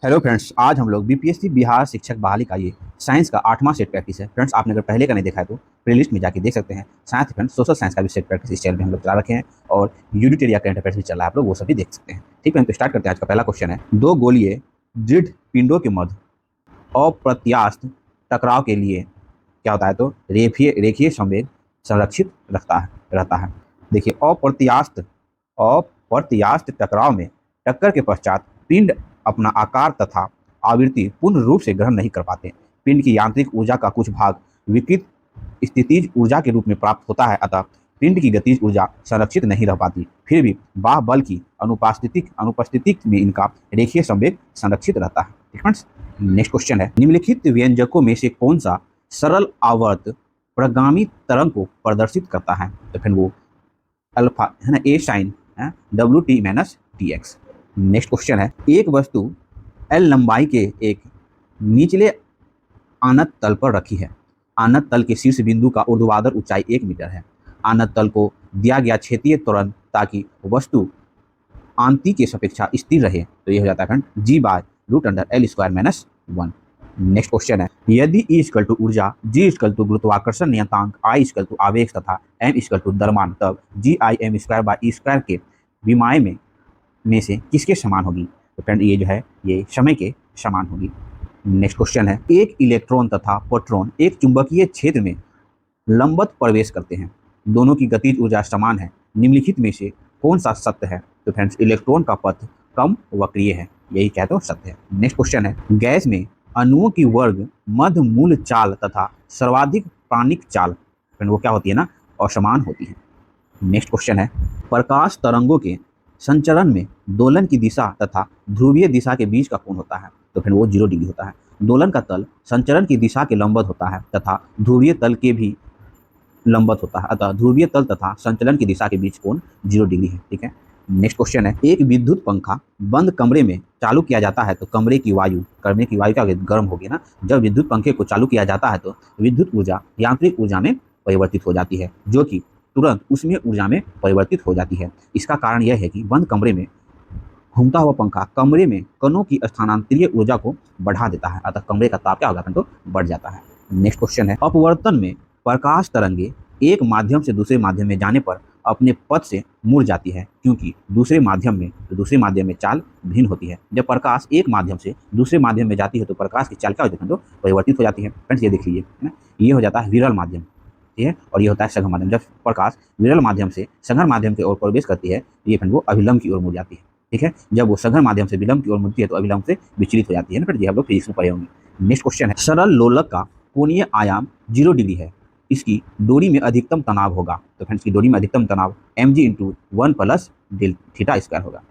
Hello friends, आज हम लोग बीपीएससी बिहार शिक्षक बहाली का ये साइंस का 8वां सेट प्रैक्टिस है। फ्रेंड्स, आपने अगर पहले का नहीं देखा है तो प्लेलिस्ट में जाके देख सकते हैं। साथ ही फ्रेंड्स सोशल साइंस का भी सेट प्रैक्टिस इस चैनल में हम लोग चला रखे हैं और यूनिट एरिया करंट अफेयर्स भी चला है, आप लोग वो सभी देख सकते हैं। ठीक है, तो स्टार्ट करते हैं। आज का पहला क्वेश्चन है, दो गोलीय दृढ़ पिंडों के मध्य अप्रत्यास्थ टकराव के लिए क्या होता है, तो रेखीय रेखीय संवेग संरक्षित रहता है। देखिए, अप्रत्यास्थ टकराव में टक्कर के पश्चात पिंड अपना आकार तथा आवृत्ति पूर्ण रूप से ग्रहण नहीं कर पाते। पिंड की यांत्रिक ऊर्जा का कुछ भाग विकृत स्थितिज ऊर्जा के रूप में प्राप्त होता है, अतः पिंड की गतिज ऊर्जा संरक्षित नहीं रह पाती। फिर भी बाह्य बल की अनुपस्थिति में इनका रेखीय संवेग संरक्षित रहता है। नेक्स्ट क्वेश्चन है, निम्नलिखित व्यंजकों में से कौन सा सरल आवर्त प्रगामी तरंग को प्रदर्शित करता है? तो फिर वो अल्फा है ना, A sine W T minus T X. Next question है, एक वस्तु एल लंबाई के एक निचले आनत तल पर रखी है। आनत तल के शीर्ष बिंदु का ऊर्ध्वाधर ऊंचाई 1 मीटर है। आनत तल को दिया गया क्षेत्रीय त्वरण ताकि वस्तु आंती के सापेक्षा स्थिर रहे, तो ये हो जाता है जी by root under L square minus 1। Next question है, यदि E इक्वल टू ऊर्जा, G इक्वल टू गुरुत्वाकर्षण नियतांक, I इक्वल टू आवेश तथा M इक्वल टू द्रव्यमान, तब G I M square by E square के विमाय में से किसके समान होगी? तो फ्रेंड ये जो है ये समय के समान होगी। नेक्स्ट क्वेश्चन है, एक इलेक्ट्रॉन तथा प्रोटॉन एक चुंबकीय क्षेत्र में लंबवत प्रवेश करते हैं। दोनों की गतिज ऊर्जा समान है। निम्नलिखित में से कौन सा सत्य है? तो फ्रेंड्स इलेक्ट्रॉन का पथ कम वक्रीय है, यही कहते हो सत्य है। नेक्स्ट क्वेश्चन है, गैस में अणुओं की वर्ग मध्य मूल चाल तथा सर्वाधिक प्राणिक चाल फ्रेंड वो क्या होती है ना, असमान होती है। नेक्स्ट क्वेश्चन है, प्रकाश तरंगों के संचरण में दोलन की दिशा तथा ध्रुवीय दिशा के बीच का कोण होता है। तो फिर वो 0 डिग्री होता है। दोलन का तल संचरण की दिशा के लंबवत होता है तथा ध्रुवीय तल के भी लंबवत होता है, अतः ध्रुवीय तल तथा संचलन की दिशा के बीच कोण 0 डिग्री है। ठीक है। नेक्स्ट क्वेश्चन है, एक विद्युत पंखा बंद कमरे में चालू किया जाता है तो कमरे की वायु क्या गर्म होगी ना। जब विद्युत पंखे को चालू किया जाता है तो विद्युत ऊर्जा यांत्रिक ऊर्जा में परिवर्तित हो जाती है, जो कि तुरंत उसमें ऊर्जा में परिवर्तित हो जाती है। इसका कारण यह है कि बंद कमरे में घूमता हुआ पंखा कमरे में कणों की स्थानांतरीय ऊर्जा को बढ़ा देता है, अतः कमरे का ताप क्या होगा तो बढ़ जाता है। नेक्स्ट क्वेश्चन है, अपवर्तन में प्रकाश तरंगे एक माध्यम से दूसरे माध्यम में जाने पर अपने पथ से मुड़ जाती है, क्योंकि दूसरे माध्यम में चाल भिन्न होती है। जब प्रकाश एक माध्यम से दूसरे माध्यम में जाती है तो प्रकाश की चाल क्या होती है तो परिवर्तित हो जाती है। फ्रेंड्स ये देख लीजिए है ना, ये हो जाता है विरल माध्यम, ठीक है, और ये होता है सघन माध्यम। जब प्रकाश विरल माध्यम से सघन माध्यम की ओर प्रवेश करती है ये फिर वो अभिलंब की ओर मुड़ जाती है। ठीक है, जब वो सघन माध्यम से विलंब की ओर मुड़ती है तो अभिलंब से विचलित हो जाती है ना। फिर ये हम लोग फिजिक्स में पढ़े होंगे। नेक्स्ट क्वेश्चन है, सरल लोलक का कोणीय आयाम 0 डिग्री है, इसकी डोरी में अधिकतम तनाव होगा। तो फ्रेंड्स की डोरी में अधिकतम तनाव mg into 1 plus del theta square होगा,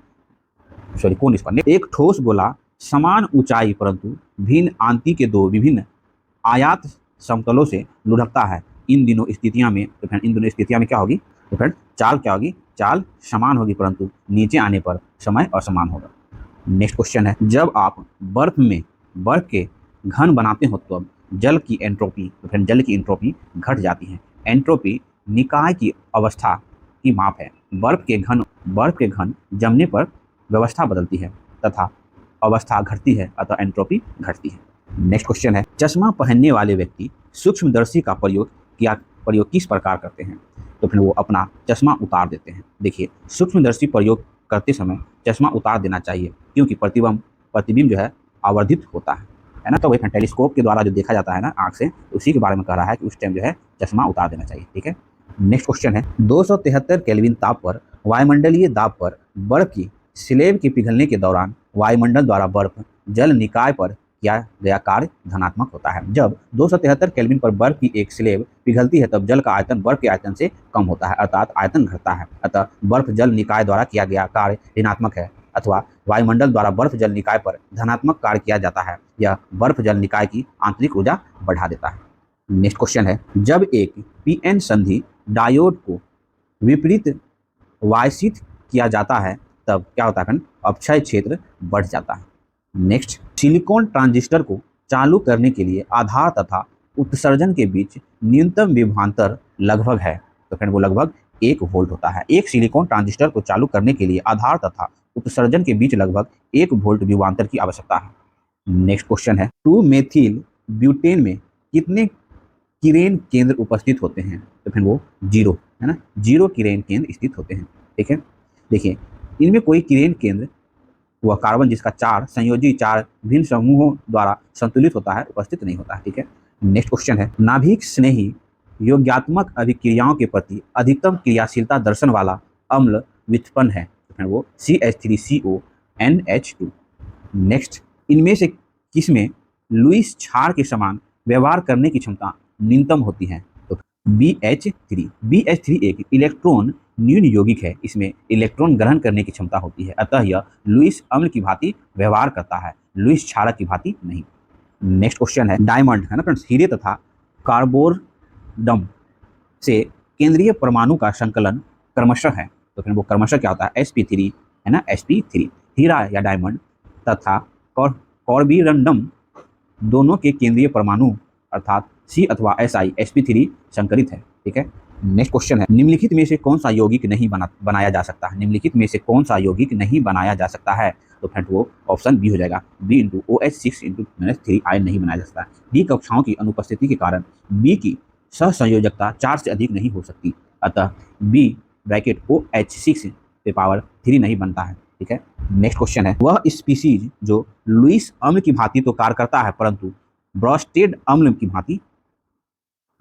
सॉरी कोण स्क्वायर। एक ठोस गोला समान ऊंचाई परंतु भिन्न आंती के दो विभिन्न आयात समतलों से लुढ़कता है। इन दोनों स्थितियों में क्या होगी? तो फ्रेंड चाल क्या होगी? चाल समान होगी परंतु नीचे आने पर समय असमान होगा। नेक्स्ट क्वेश्चन है, जब आप बर्फ के घन बनाते हो तो जल की एंट्रोपी घट जाती है। एंट्रोपी निकाय की अवस्था की माप है। बर्फ के घन जमने पर व्यवस्था बदलती है तथा अवस्था घटती है, अतः एंट्रोपी घटती है। नेक्स्ट क्वेश्चन है, चश्मा पहनने वाले व्यक्ति सूक्ष्मदर्शी का प्रयोग किस प्रकार करते हैं? तो फिर वो अपना चश्मा उतार देते हैं। देखिए, सूक्ष्मदर्शी प्रयोग करते समय चश्मा उतार देना चाहिए, क्योंकि प्रतिबिंब जो है आवर्धित होता है ना। तो वही टेलीस्कोप के द्वारा जो देखा जाता है ना आंख से, उसी के बारे में कह रहा है कि उस टाइम जो है चश्मा उतार देना चाहिए। ठीक है। नेक्स्ट क्वेश्चन है, 273 केल्विन ताप पर वायुमंडलीय दाब पर बर्फ की स्लेब के पिघलने के दौरान वायुमंडल द्वारा बर्फ जल निकाय पर किया गया कार्य धनात्मक होता है। जब 273 केल्विन पर बर्फ की एक स्लेब पिघलती है तब जल का आयतन बर्फ के आयतन से कम होता है, अर्थात आयतन घटता है। अतः बर्फ जल निकाय द्वारा किया गया कार्य ऋणात्मक है, अथवा वायुमंडल द्वारा बर्फ जल निकाय पर धनात्मक कार्य किया जाता है। यह बर्फ जल निकाय की आंतरिक ऊर्जा बढ़ा देता है। नेक्स्ट क्वेश्चन है, जब एक पीएन संधि डायोड को विपरीत वायसित किया जाता है तब क्या होता है? अपक्षय क्षेत्र बढ़ जाता है। नेक्स्ट, सिलिकॉन ट्रांजिस्टर को चालू करने के लिए आधार तथा उत्सर्जन के बीच न्यूनतम विभवांतर लगभग है। तो फ्रेंड वो लगभग 1 वोल्ट होता है। एक सिलिकॉन ट्रांजिस्टर को चालू करने के लिए आधार तथा उत्सर्जन के बीच लगभग 1 वोल्ट विभवांतर की आवश्यकता है। नेक्स्ट क्वेश्चन है 2 मेथिल ब्यूटेन में कितने किरेन केंद्र उपस्थित होते हैं? तो फिर वो 0 है ना, 0 किरेन केंद्र स्थित होते हैं। ठीक है, देखिए इनमें कोई किरेन केंद्र वह कार्बन जिसका 4 संयोजी 4 भिन्न समूहों द्वारा संतुलित होता है उपस्थित नहीं होता है। ठीक है, नेक्स्ट क्वेश्चन है नाभिक स्नेही योग्यात्मक अभिक्रियाओं के प्रति अधिकतम क्रियाशीलता दर्शन वाला अम्ल व्युत्पन्न है? तो फिर वो CH3CONH2। नेक्स्ट, इनमें से किसमें लुईस क्षार के समान व्यवहार करने की क्षमता न्यूनतम होती है? तो BH3 एक इलेक्ट्रॉन न्यून यौगिक है, इसमें इलेक्ट्रॉन ग्रहण करने की क्षमता होती है, अतः यह लुईस अम्ल की भांति व्यवहार करता है, लुईस क्षारक की भांति नहीं। नेक्स्ट क्वेश्चन है डायमंड है ना फ्रेंड्स, हीरे तथा कार्बोरडम से केंद्रीय परमाणु का संकलन क्रमशः है? तो फिर वो क्रमशः क्या होता है? sp3 है ना, sp3। हीरा या डायमंड तथा कॉर्बीरंडम दोनों के केंद्रीय परमाणु अर्थात C अथवा Si sp3 संकरित है। ठीक है, नेक्स्ट क्वेश्चन है निम्नलिखित में से कौन सा यौगिक नहीं बनाया जा सकता है? निम्नलिखित में से कौन सा यौगिक नहीं बनाया जा सकता है? तो फ्रेंड वो ऑप्शन बी हो जाएगा, B(OH6)(3) आयन नहीं बनाया जा सकता। डी कक्षाओं की अनुपस्थिति के कारण बी की सहसंयोजकता 4 से अधिक नहीं हो सकती, अतः बी ब्रैकेट OH6 नहीं बनता है। ठीक है, नेक्स्ट क्वेश्चन है वह स्पीसीज जो लुईस अम्ल की भांति तो कार्य करता है परंतु ब्रॉस्टेड अम्ल की भांति?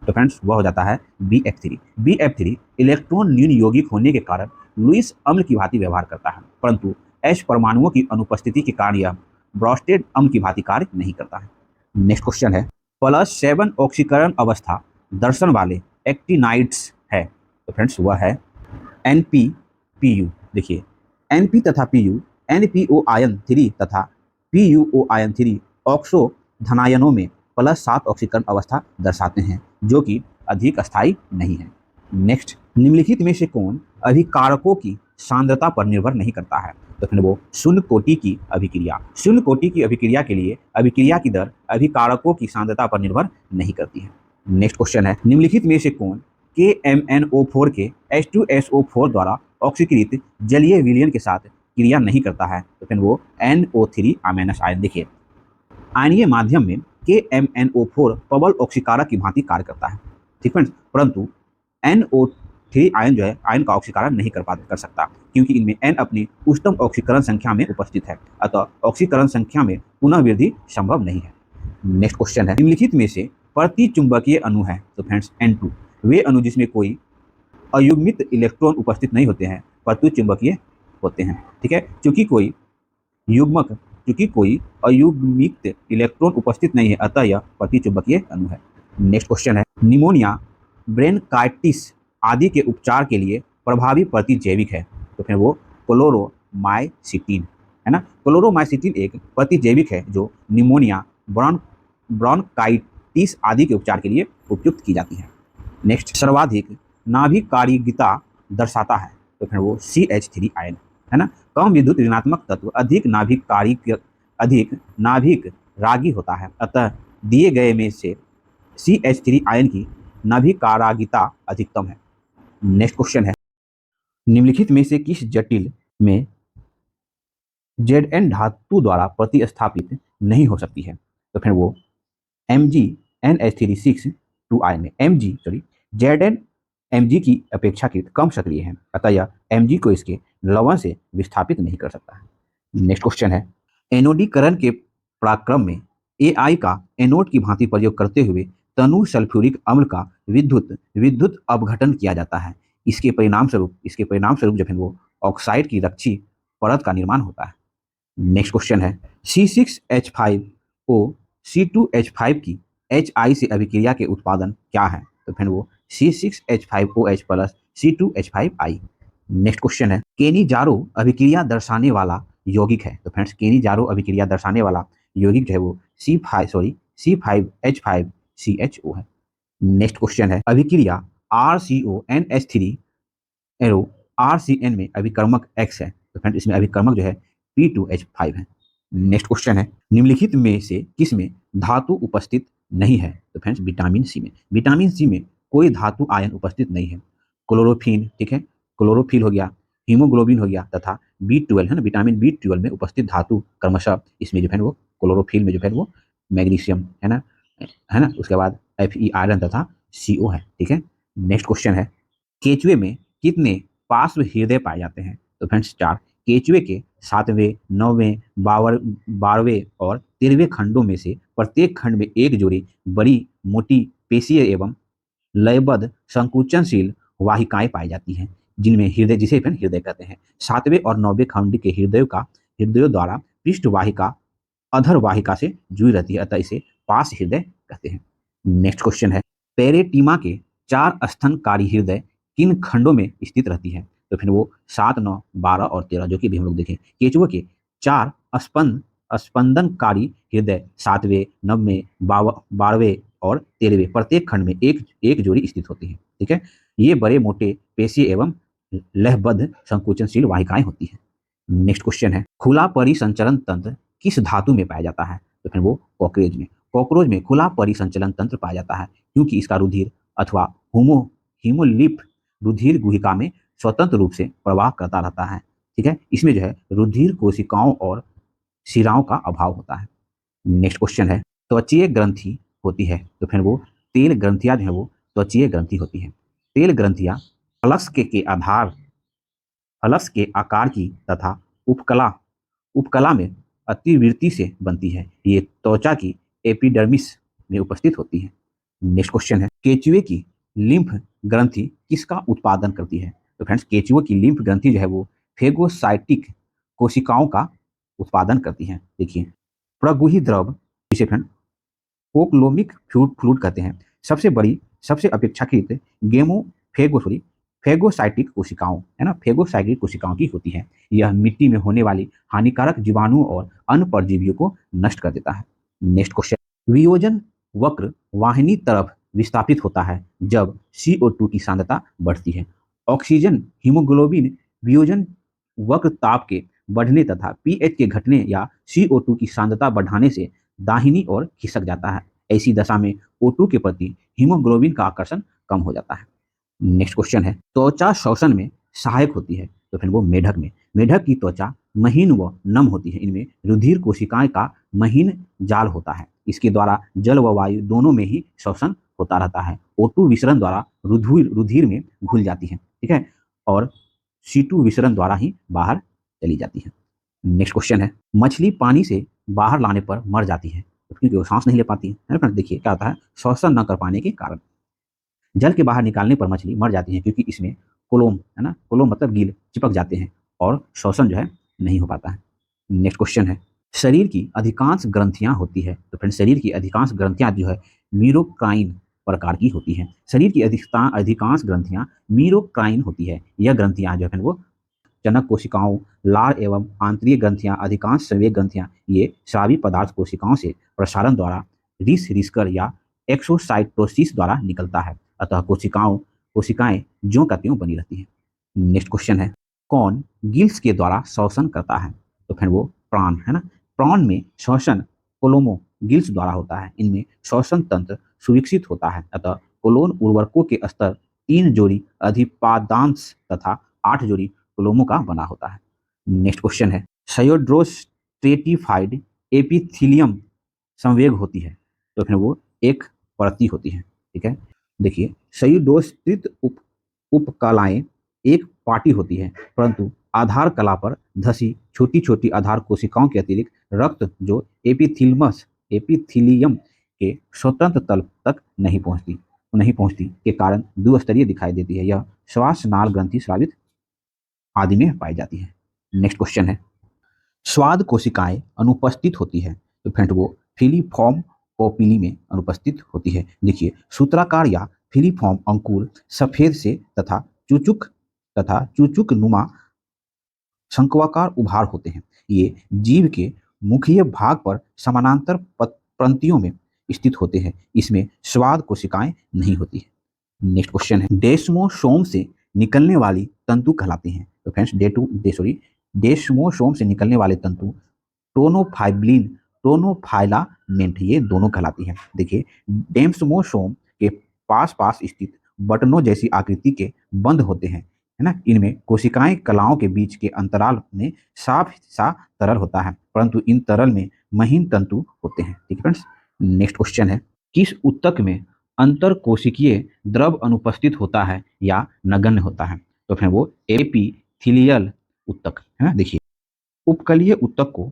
तो फ्रेंड्स वह हो जाता है BF3 इलेक्ट्रॉन न्यून यौगिक होने के कारण लुईस अम्ल की भांति व्यवहार करता है, परंतु H परमाणुओं की अनुपस्थिति के कारण यह ब्रॉस्टेड अम्ल की भांति कार्य नहीं करता है। नेक्स्ट क्वेश्चन है +7 ऑक्सीकरण अवस्था दर्शन वाले एक्टिनाइड्स है? तो फ्रेंड्स वह है NP-PU। देखिए NP तथा PU NPO आयन 3 तथा PUO आयन 3 ऑक्सो धनायनों में +7 ऑक्सीकरण अवस्था दर्शाते हैं जो कि अधिक अस्थायी नहीं है। नेक्स्ट, निम्नलिखित में से कौन अभिकारकों की सांद्रता पर निर्भर नहीं करता है? तो फिर वो शून्य कोटि की अभिक्रिया के लिए अभिक्रिया की दर अभिकारकों की सांद्रता पर निर्भर नहीं करती है। नेक्स्ट क्वेश्चन है निम्नलिखित में से कौन KMnO4 के H2SO4 द्वारा ऑक्सीकृत जलीय विलयन के साथ क्रिया नहीं करता है? तो फिर वो NO3 आयन। देखिए आयनीय माध्यम में KMnO4 प्रबल ऑक्सीकारक की भांति कार्य करता है, ठीक है, परंतु NO3 आयन जो है आयन का ऑक्सीकरण नहीं कर सकता क्योंकि इनमें N अपनी उच्चतम ऑक्सीकरण संख्या में उपस्थित है, अतः ऑक्सीकरण संख्या में पुनः वृद्धि संभव नहीं है। नेक्स्ट क्वेश्चन है निम्नलिखित में से प्रतिचुंबकीय अणु है? तो फ्रेंड्स N2 वे अणु जिसमें कोई अयुग्मित इलेक्ट्रॉन उपस्थित नहीं होते हैं प्रतिचुंबकीय होते हैं। ठीक है, क्योंकि कोई अयुग्मित इलेक्ट्रॉन उपस्थित नहीं है अतः यह प्रतिचुंबकीय अणु है। नेक्स्ट क्वेश्चन है निमोनिया ब्रोंकाइटिस आदि के उपचार के लिए प्रभावी प्रतिजैविक है? तो फिर वो क्लोरोमाइसिटिन है ना, क्लोरोमाइसिटिन एक प्रतिजैविक है जो निमोनिया ब्रोंकाइटिस आदि के उपचार के लिए उपयुक्त की जाती है। नेक्स्ट, सर्वाधिक नाभिकारिता दर्शाता है? तो फिर वो CH3 आयन है ना, कम विद्युत ऋणात्मक तत्व अधिक नाभिक रागी होता है, अतः दिए गए में से CH3 आयन की नाभिकारिता अधिकतम है। नेक्स्ट क्वेश्चन है निम्नलिखित में से किस जटिल में Zn धातु द्वारा प्रतिस्थापित नहीं हो सकती है? तो फिर वो MgNH3 आयन में Zn Mg की अपेक्षाकृत कम सक्रिय है, अतः यह Mg को इसके लवण से विस्थापित नहीं कर सकता है। नेक्स्ट क्वेश्चन है एनोडीकरण के पराक्रम में AI का एनोड की भांति प्रयोग करते हुए तनु सल्फ्यूरिक अम्ल का विद्युत अपघटन किया जाता है। इसके परिणाम स्वरूप जब वो ऑक्साइड की रक्षी परत का निर्माण होता है। नेक्स्ट क्वेश्चन है C6H5O C2H5 की HI से अभिक्रिया के उत्पादन क्या है? तो फिर वो C6H5OH plus C2H5I। Next question है केनिजारो अभिक्रिया दर्शाने वाला यौगिक है? तो फ्रेंड्स केनिजारो अभिक्रिया दर्शाने वाला यौगिक जो है वो C5H5CHO है। नेक्स्ट क्वेश्चन है अभिक्रिया RCONH3 एरो RCN में अभिकर्मक X है, तो फ्रेंड्स इसमें अभिकर्मक जो है P2H5 है। नेक्स्ट क्वेश्चन है निम्नलिखित में से किस में धातु उपस्थित नहीं है? तो फ्रेंड्स विटामिन सी में कोई धातु आयन उपस्थित नहीं है। क्लोरोफिन, ठीक है, क्लोरोफिल हो गया, हीमोग्लोबिन हो गया तथा B12 है ना, विटामिन B12 में उपस्थित धातु क्रमशः इसमें जो है वो क्लोरोफिल में जो है वो मैग्नीशियम है ना, उसके बाद Fe आयरन तथा CO है। ठीक है, नेक्स्ट क्वेश्चन है, केचुए में कितने पार्श्व हृदय पाए जाते हैं? तो फ्रेंड्स 4। केचुए के 7वें, 9वें, 12वें और 13वें खंडों में से प्रत्येक खंड में एक जोड़ी बड़ी मोटी पेशीय एवं लयबद्ध संकुचनशील वाहिकाएं पाई जाती हैं, जिनमें हृदय, जिसे फिर हृदय कहते हैं। 7वें और 9वें खंड के हृदयों द्वारा पृष्ठ वाहिका अधर वाहिका से जुड़ी रहती है, अतः इसे पार्श्व हृदय कहते हैं। नेक्स्ट क्वेश्चन है, पेरेटीमा के 4 स्तनकारी हृदय किन खंडों में स्थित रहती है? तो फिर वो 7, 9, 12 और 13, जो कि भी हम लोग देखें। केचुआ के 4 स्पंदनकारी हृदय 7वें, 9वें, 12वें और 13वें प्रत्येक खंड में एक एक जोड़ी स्थित होती है। ठीक है, ये बड़े मोटे पेशीय एवं लयबद्ध संकुचनशील वाहिकाएं होती हैं। नेक्स्ट क्वेश्चन है, खुला परिसंचरण तंत्र किस धातु में पाया जाता है? तो फिर वो कॉकरोच में। कॉकरोच में खुला परिसंचलन तंत्र पाया जाता है क्योंकि इसका रुधिर अथवा हीमोलिप रुधिर गुहिका में स्वतंत्र रूप से प्रवाह करता रहता है। ठीक है, इसमें जो है रुधिर कोशिकाओं और शिराओं का अभाव होता है। नेक्स्ट क्वेश्चन है, त्वचीय ग्रंथि होती है, तो फिर वो तेल ग्रंथियां जो है वो त्वचीय ग्रंथि होती है। तेल ग्रंथियां फलस के आकार की तथा उपकला में अतिवृत्ति से बनती है। ये त्वचा की एपिडर्मिस में उपस्थित होती है। नेक्स्ट क्वेश्चन है, केचुए की लिम्फ ग्रंथि किसका उत्पादन करती है? तो फ्रेंड्स, केचुए की लिम्फ ग्रंथि जो है वो फेगोसाइटिक कोशिकाओं का उत्पादन करती है। देखिए, प्रगुही द्रव, जिसे फ्रेंड कोक्लोमिक फ्लूइड कहते हैं, सबसे अपेक्षाकृत फेगोसाइटिक कोशिकाओं है ना, फेगोसाइटिक कोशिकाओं की होती है। यह मिट्टी में होने वाली हानिकारक जीवाणुओं और अन्य परजीवियों को नष्ट कर देता है। नेक्स्ट क्वेश्चन, वियोजन वक्र वाहिनी तरफ विस्थापित होता है जब CO2 की सांद्रता बढ़ती है। ऑक्सीजन हीमोग्लोबिन वियोजन वक्र ताप के बढ़ने तथा pH के घटने या CO2 की सांद्रता बढ़ाने से दाहिनी ओर खिसक जाता है। ऐसी दशा में O2 के प्रति हीमोग्लोबिन का आकर्षण कम हो जाता है। नेक्स्ट क्वेश्चन है, त्वचा श्वसन में सहायक होती है, तो फिर वो मेढक में। मेढक की त्वचा महीन व नम होती है। इनमें रुधिर कोशिकाएं का महीन जाल होता है। इसके द्वारा जल व वायु दोनों में ही श्वसन होता रहता है। O2 विसरण द्वारा रुधिर में घुल जाती है। ठीक है, और C2 विसरण द्वारा ही बाहर चली जाती है। नेक्स्ट क्वेश्चन है, मछली पानी से बाहर लाने पर मर जाती है क्योंकि वो सांस नहीं ले पाती है ना। देखिए क्या होता है, श्वसन न कर पाने के कारण जल के बाहर निकालने पर मछली मर जाती है क्योंकि इसमें कोलोम है ना, कोलोम मतलब गिल चिपक जाते हैं और श्वसन जो है नहीं हो पाता है। नेक्स्ट क्वेश्चन है, शरीर की अधिकांश ग्रंथियां होती है, तो फ्रेंड शरीर की अधिकांश ग्रंथियां जो है मीरोक्राइन प्रकार की होती हैं। शरीर की अधिकांश ग्रंथियां मीरोक्राइन होती है। यह ग्रंथियां जो है वो जनक कोशिकाओं, लार एवं आंतरिक ग्रंथियां, अधिकांश संवेग ग्रंथियां, ये स्रावी पदार्थ कोशिकाओं से प्रसारण द्वारा रिसकर या एक्सोसाइटोसिस द्वारा निकलता है। अतः कोशिकाएं ज्यों का त्यों बनी रहती है। नेक्स्ट क्वेश्चन है, कौन गिल्स के द्वारा श्वसन करता है? तो फिर वो प्राण है ना। प्राण में श्वसन कोलोमो गिल्स द्वारा होता है। इनमें श्वसन तंत्र सुविकसित होता है। अतः कोलोन उर्वरकों के स्तर 3 जोड़ी अधिपादांश तथा 8 जोड़ी कोलोमों का बना होता है। नेक्स्ट क्वेश्चन है, सायोड्रोस्ट्रेटिफाइड एपिथीलियम संवेग होती है, तो फिर वो एक परती होती है। ठीक है, देखिए, संयुडोस्थित उपकलाएं एक पार्टी होती है, परंतु आधार कला पर धसी छोटी छोटी आधार कोशिकाओं के अतिरिक्त रक्त जो एपिथीलियम के स्वतंत्र तल तक नहीं पहुंचती के कारण द्विस्तरीय दिखाई देती है। यह श्वास नाल ग्रंथि स्रावित आदि में पाई जाती है। नेक्स्ट क्वेश्चन है, स्वाद कोशिकाएं अनुपस्थित होती है, तो फ्रेंड वो फिलीफॉर्म पोपिली में अनुपस्थित होती है। देखिए, सूत्राकार या फिलीफॉर्म अंकुर सफेद से तथा चुचुक नुमा शंक्वाकार उभार होते हैं। ये जीव के मुखीय भाग पर समानांतर पंक्तियों में स्थित होते हैं। इसमें स्वाद कोशिकाएं नहीं होती है। नेक्स्ट क्वेश्चन है, डेस्मोसोम से निकलने वाली तंतु कहलाते हैं, तो फ्रेंड्स डेस्मोसोम से निकलने वाले तंतु टोनोफाइलामेंट ये दोनों कहलाती हैं। देखिए, डेस्मोसोम के पास स्थित बटनों जैसी आकृति के बंद होते हैं है ना, इनमें कोशिकाएं कलाओं के बीच के अंतराल में साफ सा तरल होता है, परंतु इन तरल में महीन तंतु होते हैं। ठीक है फ्रेंड्स, नेक्स्ट क्वेश्चन है, किस ऊतक में अंतर कोशिकीय द्रव अनुपस्थित होता है या नगण्य होता है? तो फिर वो एपिथीलियल ऊतक है ना। देखिए, उपकलीय ऊतक को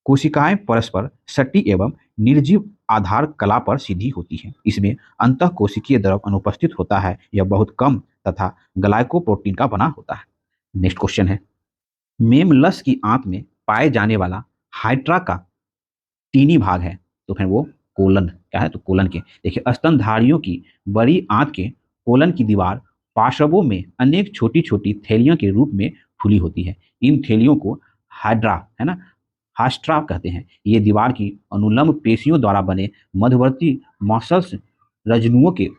कोशिकाएं परस्पर सटी एवं निर्जीव आधार कला पर सीधी होती है। इसमें अंतः कोशिकीय द्रव अनुपस्थित होता है, यह बहुत कम तथा ग्लाइकोप्रोटीन का बना होता है। नेक्स्ट क्वेश्चन है, मेमलस की आंत में पाए जाने वाला हाइड्रा का टीनी भाग है, तो फिर वो कोलन क्या है? तो कोलन के देखिए, स्तनधारियों की बड़ी आंत के कोलन की दीवार पार्श्वों में अनेक छोटी छोटी थैलियों के रूप में फूली होती है। इन थैलियों को हाइड्रा है ना, हास्ट्रा कहते हैं। ये दीवार की अनुलंब पेशियों द्वारा बने मध्यवर्ती मसल्स रजनुओं के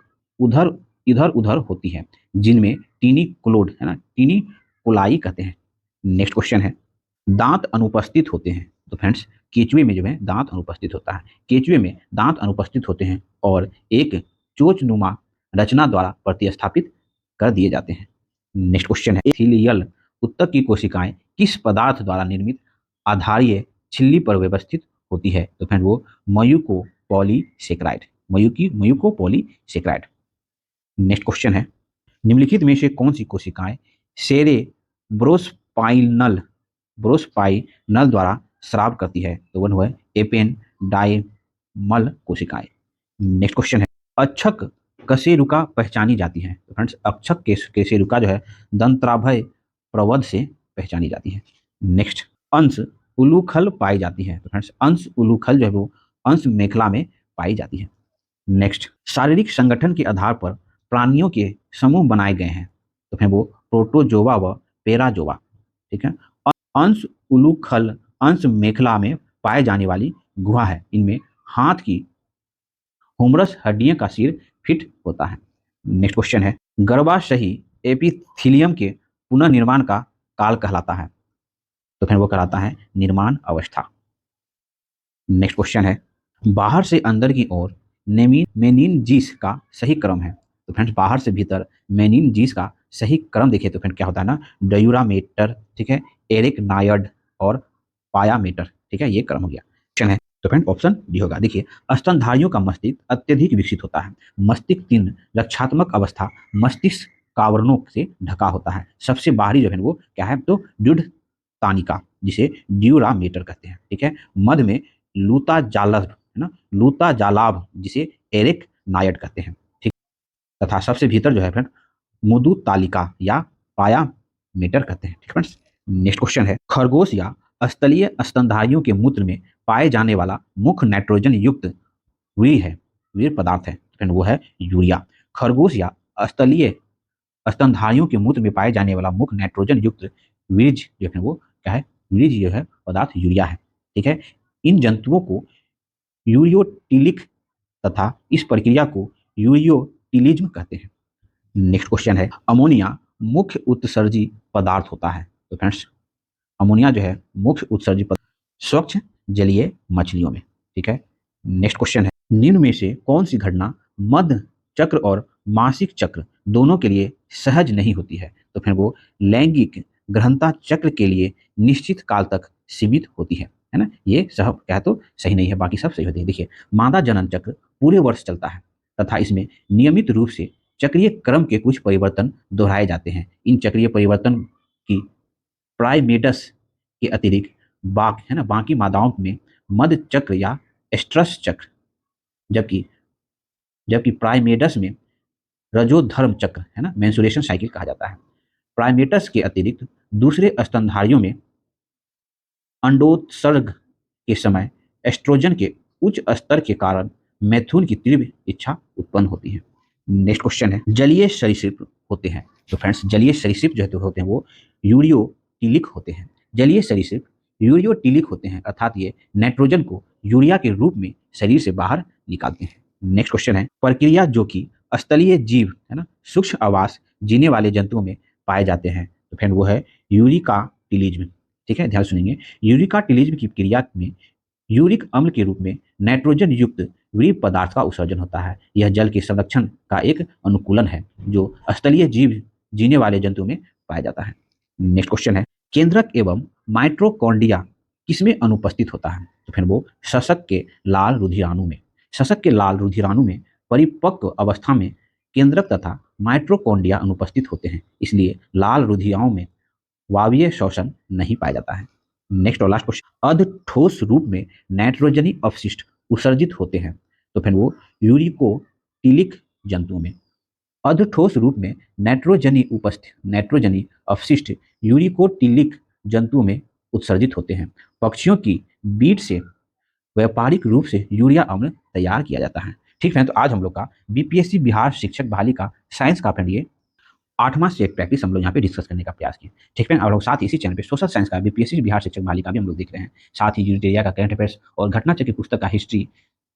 उधर इधर उधर होती है, जिनमें टीनी क्लोड है ना, टीनी कोलाई कहते हैं। नेक्स्ट क्वेश्चन है, दांत अनुपस्थित होते हैं। तो फ्रेंड्स, केचुए में जो है दांत अनुपस्थित होता है। केचुए में दांत अनुपस्थित होते हैं और एक चोंचनुमा रचना द्वारा प्रतिस्थापित कर दिए जाते हैं। नेक्स्ट क्वेश्चन है, एपिथेलियल ऊतक की कोशिकाएं किस पदार्थ द्वारा निर्मित आधारीय झिल्ली पर व्यवस्थित होती है? तो फ्रेंड वो म्यूकोपॉलीसेकेराइड, म्यूकोपॉलीसेकेराइड। नेक्स्ट क्वेश्चन है, निम्नलिखित में से कौन सी कोशिकाएं सेरेब्रोस्पाइनल ब्रोस्पाइनल द्वारा स्राव करती है? तो वह है एपेंडाइमल कोशिकाएं। नेक्स्ट क्वेश्चन है, अक्षक कशेरुका पहचानी जाती है? तो फ्रेंड्स, अक्षक कशेरुका जो है दंत्राभय प्रवध से पहचानी जाती है। नेक्स्ट, अंश उलूखल पाई जाती है? तो फ्रेंड्स, अंश उलूखल जो है वो अंश मेखला में पाई जाती है। नेक्स्ट, शारीरिक संगठन के आधार पर प्राणियों के समूह बनाए गए हैं, तो फिर वो प्रोटोजोवा व पेराजोवा। ठीक है, अंश उलूखल अंश मेखला में पाए जाने वाली गुहा है। इनमें हाथ की हुमरस हड्डियों का सिर फिट होता है। नेक्स्ट क्वेश्चन है, गर्भाशयी एपिथीलियम के पुनर्निर्माण का काल कहलाता है? तो फिर वो कहलाता है निर्माण अवस्था। नेक्स्ट क्वेश्चन है, बाहर से अंदर की ओर मेनिनजीस का सही क्रम है? तो फ्रेंड्स, बाहर से भीतर मेनिनजीस का सही क्रम देखिए तो फ्रेंड क्या होता है ना, ड्यूरामेटर, ठीक है, एरिकनायड और पायामेटर। ठीक है, ये क्रम हो गया। क्वेश्चन है, तो फ्रेंड ऑप्शन डी होगा। देखिए, स्तनधारियों का मस्तिष्क अत्यधिक विकसित होता है। मस्तिष्क तीन रक्षात्मक अवस्था मस्तिष्क कावरणों से ढका होता है। सबसे बाहरी जो है वो क्या है? तो ड्यूड तानिका, जिसे ड्यूरामेटर कहते हैं। ठीक है, मध्य में लूता जालभ है ना, लूता जालाभ, जिसे एरिक नायड कहते हैं। ठीक, तथा सबसे भीतर जो है फ्रेंड मुदु तालिका या पाया मीटर कहते हैं। ठीक फ्रेंड्स, नेक्स्ट क्वेश्चन है, खरगोश या स्थलीय स्तनधारियों के मूत्र में पाए जाने वाला मुख्य नाइट्रोजन युक्त वीर पदार्थ है? फ्रेंड वो है यूरिया। खरगोश या स्थलीय स्तनधारियों के मूत्र में पाए जाने वाला मुख्य नाइट्रोजन युक्त वीर्ज जो है वो क्या है? वीर्ज जो है पदार्थ यूरिया है। ठीक है, इन जंतुओं को यूरियोटिलिक तथा इस प्रक्रिया को यूरियोटिलिज्म कहते हैं। नेक्स्ट क्वेश्चन है, अमोनिया मुख्य उत्सर्जी पदार्थ होता है? तो फ्रेंड्स, अमोनिया जो है मुख्य उत्सर्जी पदार्थ स्वच्छ जलीय मछलियों में। ठीक है, नेक्स्ट क्वेश्चन है, निम्न में से कौन सी घटना मध्य चक्र और मासिक चक्र दोनों के लिए सहज नहीं होती है? तो फिर वो लैंगिक ग्रहणता चक्र के लिए निश्चित काल तक सीमित होती है ना। ये सब क्या तो सही नहीं है, बाकी सब सही होती है। देखिए, मादा जनन चक्र पूरे वर्ष चलता है तथा इसमें नियमित रूप से चक्रीय क्रम के कुछ परिवर्तन दोहराए जाते हैं। इन चक्रीय परिवर्तन की प्राइमेडस के अतिरिक्त बाकी मादाओं में मध्य चक्र या एस्ट्रस चक्र, जबकि जबकि प्राइमेडस में रजोधर्म चक्र है ना, मेंसुरेशन साइकिल कहा जाता है। प्राइमेटस के अतिरिक्त दूसरे स्तनधारियों में अंडोत्सर्ग के समय एस्ट्रोजन के उच्च स्तर के कारण मैथुन की तीव्र इच्छा उत्पन्न होती है। नेक्स्ट क्वेश्चन है, जलीय सरीसृप होते हैं? तो फ्रेंड्स, जलीय सरीसृप जो होते हैं वो यूरियोटिलिक होते हैं। जलीय सरीसृप यूरियोटिलिक होते हैं, अर्थात ये नाइट्रोजन को यूरिया के रूप में शरीर से बाहर निकालते हैं। नेक्स्ट क्वेश्चन है, प्रक्रिया जो कि स्थलीय जीव है ना, सूक्ष्म आवास जीने वाले जंतुओं में पाए जाते हैं, तो फ्रेंड वो है यूरिकाटिलिज्म। ठीक है, ध्यान सुनेंगे, यूरिकाटिलिज्म की क्रिया में यूरिक अम्ल के रूप में नाइट्रोजन युक्त वीर्य पदार्थ का उत्सर्जन होता है। यह जल के संरक्षण का एक अनुकूलन है जो स्थलीय जीव जीने वाले जंतु में पाया जाता है। नेक्स्ट क्वेश्चन है, केंद्रक एवं माइटोकॉन्ड्रिया किसमें अनुपस्थित होता है? तो फिर वो शशक के लाल रुधिराणु में। शशक के लाल रुधिराणु में परिपक्व अवस्था में केंद्रक तथा माइटोकॉन्ड्रिया अनुपस्थित होते हैं, इसलिए लाल रुधिराओं में वायवीय शोषण नहीं पाया जाता है। नेक्स्ट और लास्ट क्वेश्चन, अर्धठोस रूप में नाइट्रोजनी अपशिष्ट उत्सर्जित होते हैं, तो फिर वो यूरिकोटिलिक जंतुओं में। अर्धठोस रूप में नाइट्रोजनी अपशिष्ट यूरिकोटिलिक जंतुओं में उत्सर्जित होते हैं। पक्षियों की बीट से व्यापारिक रूप से यूरिया अम्ल तैयार किया जाता है। ठीक है, तो आज हम लोग का बीपीएससी बिहार शिक्षक बहाली का साइंस का फ्रेंड ये 8वां सेट प्रैक्टिस हम लोग यहाँ पे डिस्कस करने का प्रयास किए। ठीक है, और लोग साथ ही इसी चैनल पे सोशल साइंस का बीपीएससी बिहार शिक्षक बहाली का भी हम लोग देख रहे हैं। साथ ही यूनिटेरिया का करंट अफेयर्स और घटनाचक्र की पुस्तक का हिस्ट्री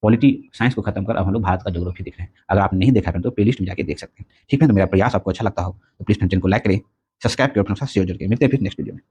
पॉलिटी साइंस को खत्म कर अब हम लोग भारत का ज्योग्राफी देख रहे हैं। अगर आप नहीं देखा है तो प्लेलिस्ट में जाके देख सकते हैं। ठीक है, तो मेरा प्रयास आपको अच्छा लगता हो तो प्लीज चैनल को लाइक करें, सब्सक्राइब करें, अपने साथ शेयर जरूर करें। मिलते हैं फिर नेक्स्ट वीडियो में।